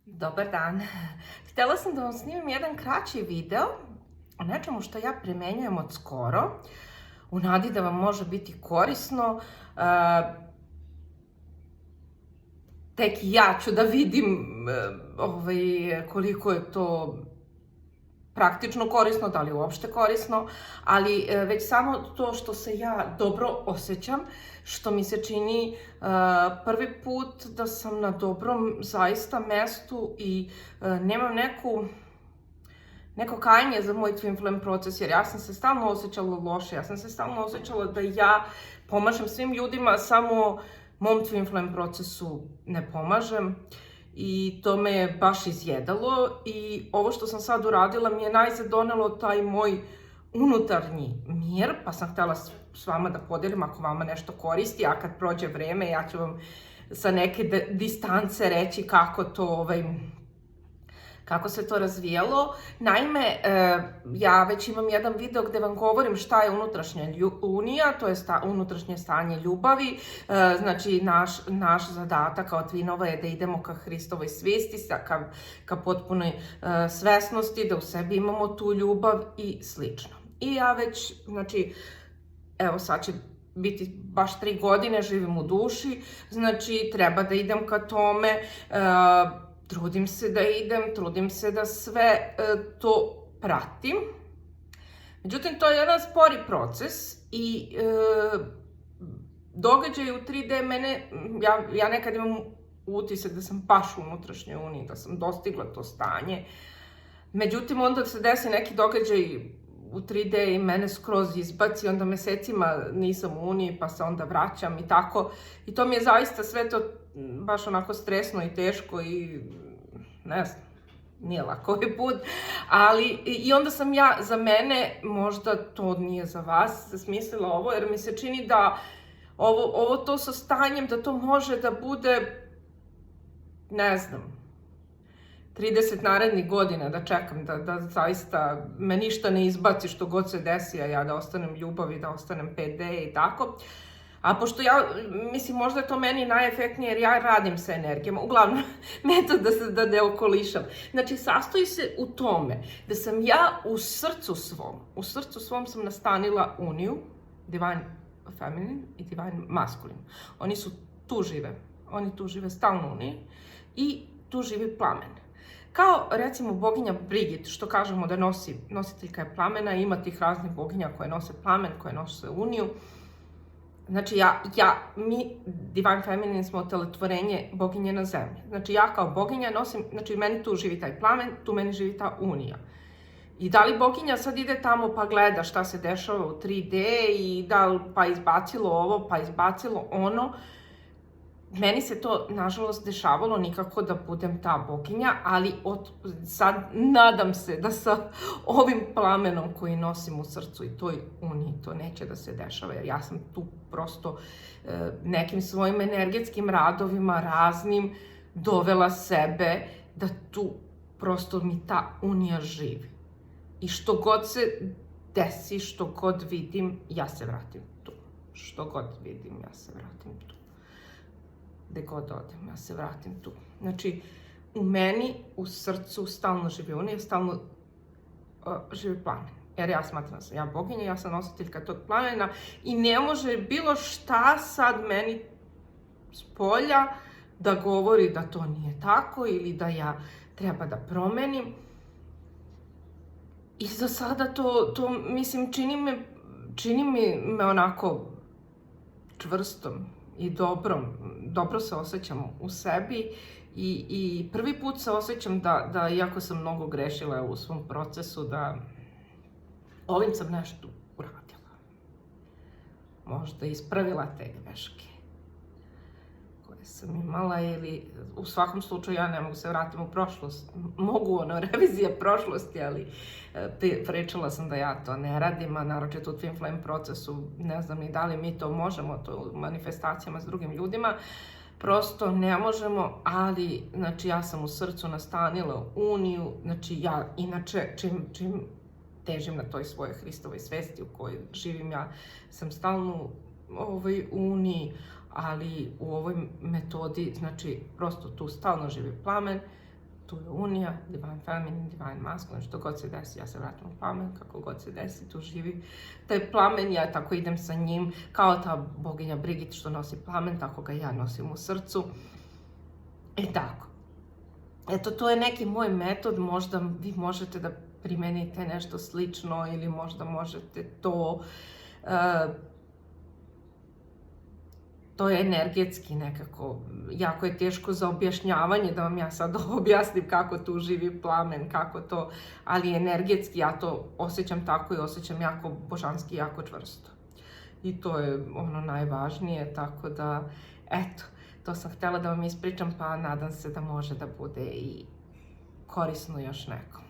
Dobar dan. Htjela sam da vam snimim jedan kraći video o nečemu što ja primenjujem od skoro, u nadi da vam može biti korisno. Tek ja ću da vidim koliko je to praktično korisno, da li je uopšte korisno, ali već samo to što se ja dobro osjećam, što mi se čini prvi put da sam na dobrom zaista mestu i nemam neko kajanje za moj twin flame proces, jer ja sam se stalno osjećala loše, ja sam se stalno osjećala da ja pomažem svim ljudima, samo mom twin flame procesu ne pomažem. I to me je baš izjedalo i ovo što sam sad uradila mi je najzad donelo taj moj unutarnji mir, pa sam htjela s vama da podelim ako vama nešto koristi, a kad prođe vreme ja ću vam sa neke distance reći kako se to razvijalo. Naime, ja već imam jedan video gde vam govorim šta je unutrašnja unija, to je unutrašnje stanje ljubavi. Znači, naš zadatak kao twinova je da idemo ka Hristovoj svesti, ka potpunoj svesnosti, da u sebi imamo tu ljubav i slično. I ja već, znači, evo sad će biti baš 3 godine, živim u duši, znači treba da idem ka tome. Trudim se da idem, trudim se da sve to pratim. Međutim, to je jedan spori proces i događaj u 3D mene, ja nekad imam utisak da sam baš u unutrašnjoj uniji, da sam dostigla to stanje. Međutim, onda se desi neki događaj u 3D i mene skroz izbaci, onda mesecima nisam u uniji, pa se onda vraćam i tako. I to mi je zaista sve to baš onako stresno i teško i ne znam, nije lako ovaj put, ali i onda sam ja za mene, možda to nije za vas, smislila ovo, jer mi se čini da ovo to sa stanjem, da to može da bude, ne znam, 30 narednih godina da čekam, da zaista me ništa ne izbaci što god se desi, a ja da ostanem ljubav i da ostanem 5D i tako. A pošto ja, mislim, možda je to meni najefektnije jer ja radim sa energijama, uglavnom, metod da ne okolišam. Znači, sastoji se u tome da sam ja u srcu svom sam nastanila uniju, Divine Feminine i Divine Masculine. Oni tu žive stalno u uniji i tu živi plamen. Kao, recimo, boginja Brigit, što kažemo da nositeljka je plamena, ima tih raznih boginja koje nose plamen, koje nose uniju. Znači, mi, Divine Feminine, smo otelotvorenje boginje na zemlji. Znači, ja kao boginja nosim, znači, meni tu živi taj plamen, tu meni živi ta unija. I da li boginja sad ide tamo pa gleda šta se dešava u 3D i da li pa izbacilo ovo, pa izbacilo ono, meni se to, nažalost, dešavalo, nikako da budem ta boginja, ali sad nadam se da sa ovim plamenom koji nosim u srcu i toj uniji to neće da se dešava, jer ja sam tu prosto nekim svojim energetskim radovima raznim dovela sebe da tu prosto mi ta unija živi. I što god se desi, što god vidim, ja se vratim tu. Što god vidim, ja se vratim tu. Gde god odem, ja se vratim tu. Znači, u meni, u srcu, stalno živi unija, stalno živi plamen. Jer ja smatram da sam ja boginja, ja sam nositeljka tog plamena i ne može bilo šta sad meni s polja da govori da to nije tako ili da ja treba da promenim. I za sada to mislim, čini me onako čvrstom i dobro se osjećam u sebi i prvi put se osjećam da iako sam mnogo grešila u svom procesu, da ovim sam nešto uradila. Možda ispravila te greške koje sam imala ili u svakom slučaju ja ne mogu se vratiti u prošlost. Mogu revizija prošlosti, ali pričala sam da ja to ne radim, a naročito u Twin Flame procesu ne znam ni da li mi to možemo, to u manifestacijama s drugim ljudima, prosto ne možemo, ali znači ja sam u srcu nastanila uniju, znači ja inače čim težim na toj svojoj Hristovoj svesti u kojoj živim, ja sam stalno u uniji, ali u ovoj metodi, znači, prosto tu stalno živi plamen, tu je unija, divine feminine, divine masculine, što god se desi, ja se vraćam u plamen, kako god se desi, tu živi taj plamen, ja tako idem sa njim, kao ta boginja Brigit što nosi plamen, tako ga ja nosim u srcu. I tako. Eto, to je neki moj metod, možda vi možete da primenite nešto slično ili možda možete to. To je energetski nekako, jako je teško za objašnjavanje, da vam ja sad objasnim kako tu živi plamen, kako to, ali energetski ja to osjećam tako i osjećam jako božanski, jako čvrsto. I to je ono najvažnije, tako da, eto, to sam htjela da vam ispričam, pa nadam se da može da bude i korisno još nekom.